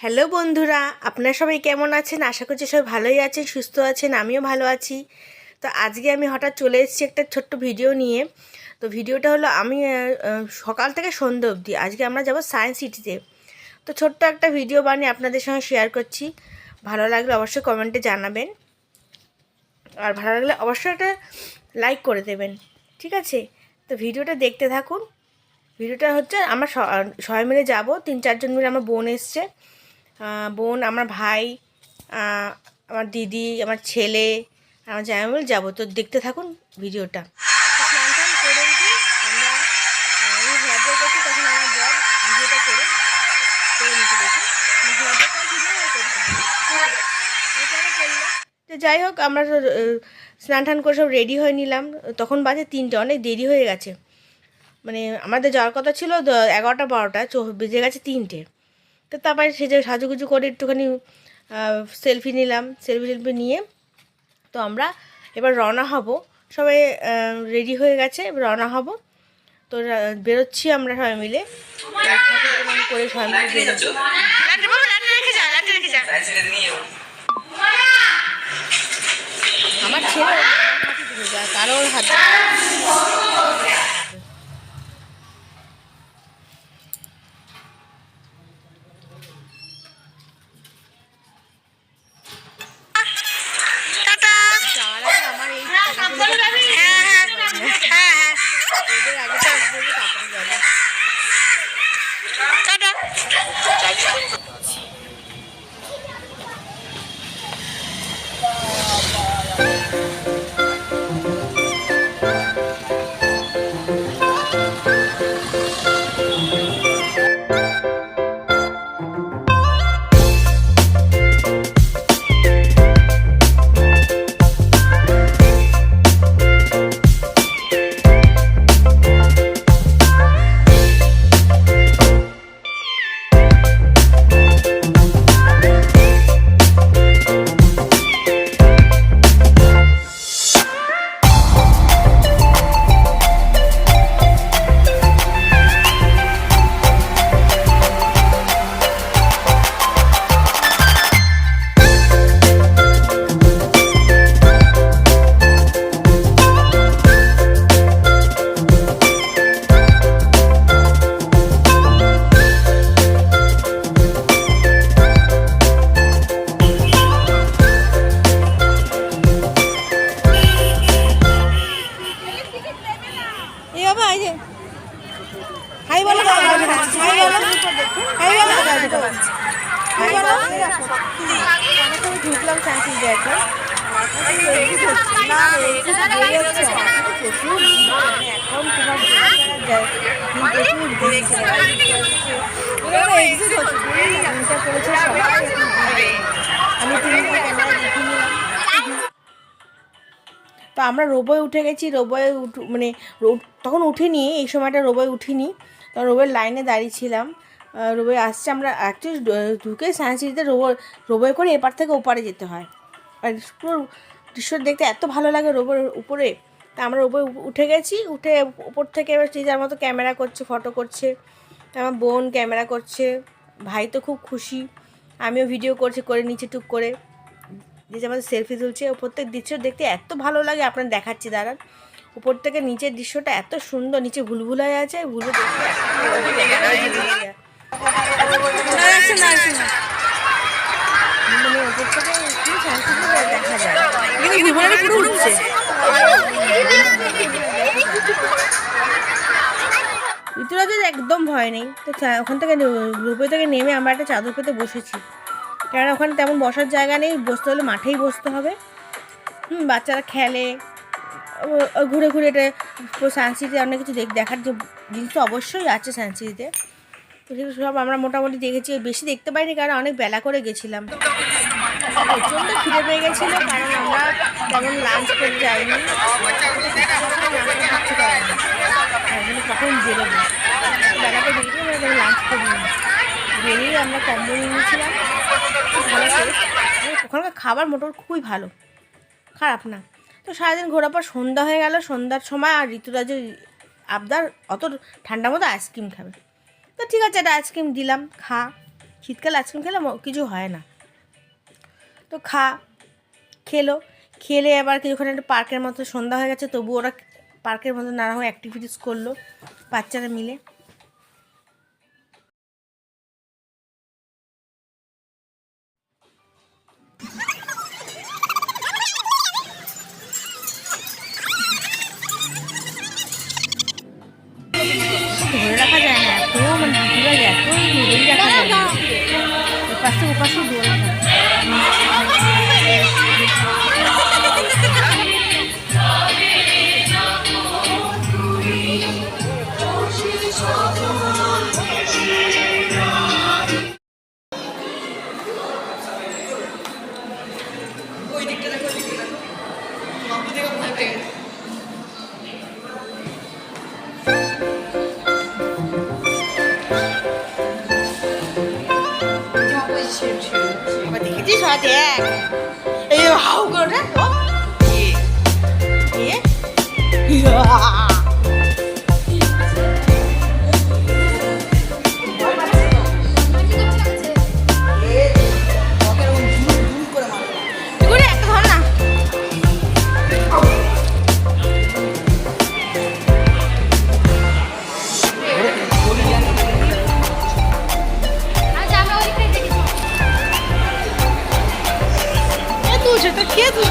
Hello বন্ধুরা, আপনারা সবাই কেমন আছেন? আশা করছি সবাই ভালোই আছেন, সুস্থ আছেন। আমিও ভালো আছি। তো আজকে আমি হঠাৎ চলে এসেছি একটা ছোট্ট ভিডিও নিয়ে। তো ভিডিওটা হলো আমি সকাল থেকে সন্ধ্যে অবধি আজকে আমরা যাব সায়েন্স সিটিতে। তো ছোট্ট একটা ভিডিও বানিয়ে আপনাদের সঙ্গে শেয়ার করছি। ভালো লাগলে অবশ্যই কমেন্টে জানাবেন, আর ভালো লাগলে অবশ্যই একটা লাইক করে দেবেন, ঠিক আছে? তো ভিডিওটা দেখতে থাকুন। ভিডিওটা হচ্ছে আমরা সবাই মিলে যাব, 3-4 জন মিলে। আমার বোন এসছে, বোন, আমার ভাই, আমার দিদি, আমার ছেলে, আমার জামাইবাবু যাবো। তো দেখতে থাকুন ভিডিওটা। স্নান টান করে উঠে আমরা হেয়ার ড্রাই করছি, তখন আমার বর ভিডিওটা করে নিতে দেখি হেয়ার ড্রাই করতে করলো। তো যাই হোক, আমরা স্নান টান করে সব রেডি হয়ে নিলাম। তখন বাজে 3টে, অনেক দেরি হয়ে গেছে। মানে আমাদের যাওয়ার কথা ছিল 11টা-12টা, বেজে গেছে 3টে। তো তারপরে সেজে সাজুগুজু করে একটুখানি সেলফি নিলাম। সেলফি নিয়ে তো আমরা এবার রওনা হব। সবাই রেডি হয়ে গেছে, রওনা হব। তো বেরোচ্ছি আমরা সবাই মিলে, করে সবাই মিলে বেরোচ্ছি। আমার ছেলে কারোর হাতে হাই বলো, হাই বলো, হাই বলো, হাই বলো। ঢুকলাম সায়েন্স এখন তো আমরা রোবয়ে উঠে গেছি। রোবয়ে মানে তখন উঠিনি, এই সময়টা রোবয়ে উঠিনি। তখন রোবয়ের লাইনে দাঁড়িয়েছিলাম। রোবয়ে আসছে, আমরা অ্যাকচুয়ালি ঢুকে সায়েন্স সিটিতে রোবয়ে করে এপার থেকে ওপারে যেতে হয়। আর পুরো দৃশ্য দেখতে এত ভালো লাগে রোবয়ের উপরে। তা আমরা রোবয়ে উঠে গেছি। উঠে উপর থেকে এবার যার মতো ক্যামেরা করছে, ফটো করছে। আমার বোন ক্যামেরা করছে, ভাই তো খুব খুশি। আমিও ভিডিও করে নিচে টুক করে যে আমাদের সেলফি তুলছে। উপর থেকে দৃশ্য দেখতে এত ভালো লাগে, আপনার দেখাচ্ছি দাঁড়ান। উপর থেকে নিচের দৃশ্যটা এত সুন্দর, নিচে ভুলভুলায় আছে, ভুলু দেখতে মানে উপর থেকে দেখা যায়, ঋতুরাজের একদম ভয় নেই। তো ওখান থেকে রূপে থেকে নেমে আমরা একটা চাদর পেতে বসেছি, কারণ ওখানে তেমন বসার জায়গা নেই। বসতে হলে মাঠেই বসতে হবে। বাচ্চারা খেলে, ঘুরে ঘুরে। এটা সায়েন্স সিটিতে অনেক কিছু দেখার যে জিনিস তো অবশ্যই আছে সায়েন্স সিটিতে। তো সেগুলো সব আমরা মোটামুটি দেখেছি। বেশি দেখতে পাইনি, কারণ অনেক বেলা করে গেছিলাম। প্রচণ্ড খিদে পেয়ে গেছিলো, কারণ আমরা তেমন লাঞ্চ করে যাইনি। কখন বেরোবো, বেলাতে বেরিয়ে তেমন লাঞ্চ করিনি। বেরিয়ে আমরা কম্বো নিয়েছিলাম, খুব ভালো টেস্ট। ওখানকার খাবার মোটামুটি খুবই ভালো, খারাপ না। তো সারাদিন ঘোরার পর সন্ধ্যা হয়ে গেল। সন্ধ্যার সময় আর ঋতুরাজের আবদার অত ঠান্ডার মধ্যে আইসক্রিম খাবে। তো ঠিক আছে, একটা আইসক্রিম দিলাম, খা। শীতকালে আইসক্রিম খেলে কিছু হয় না। তো খেলো, খেলে আবার কিছুক্ষণ একটা পার্কের মতো সন্ধ্যা হয়ে গেছে, তবু ওরা পার্কের মতো নানা রকম অ্যাক্টিভিটিস করলো বাচ্চারা মিলে। ধরে রাখা যায় না, এত মানে দিদিরা এত ধরেই রাখা যায় না, ওপাশে ওপাশে দৌড়ে আবার দেখেছিস হয় দেখ এই হাউ করে সেটা খেয়ে তুই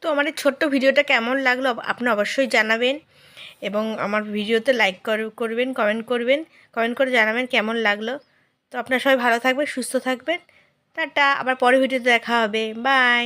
তো আমার এই ছোট্ট ভিডিওটা কেমন লাগলো আপনি অবশ্যই জানাবেন, এবং আমার ভিডিওতে লাইক করবেন, কমেন্ট করে জানাবেন কেমন লাগলো। তো আপনারা সবাই ভালো থাকবেন, সুস্থ থাকবেন। টাটা, আবার পরের ভিডিওতে দেখা হবে। বাই।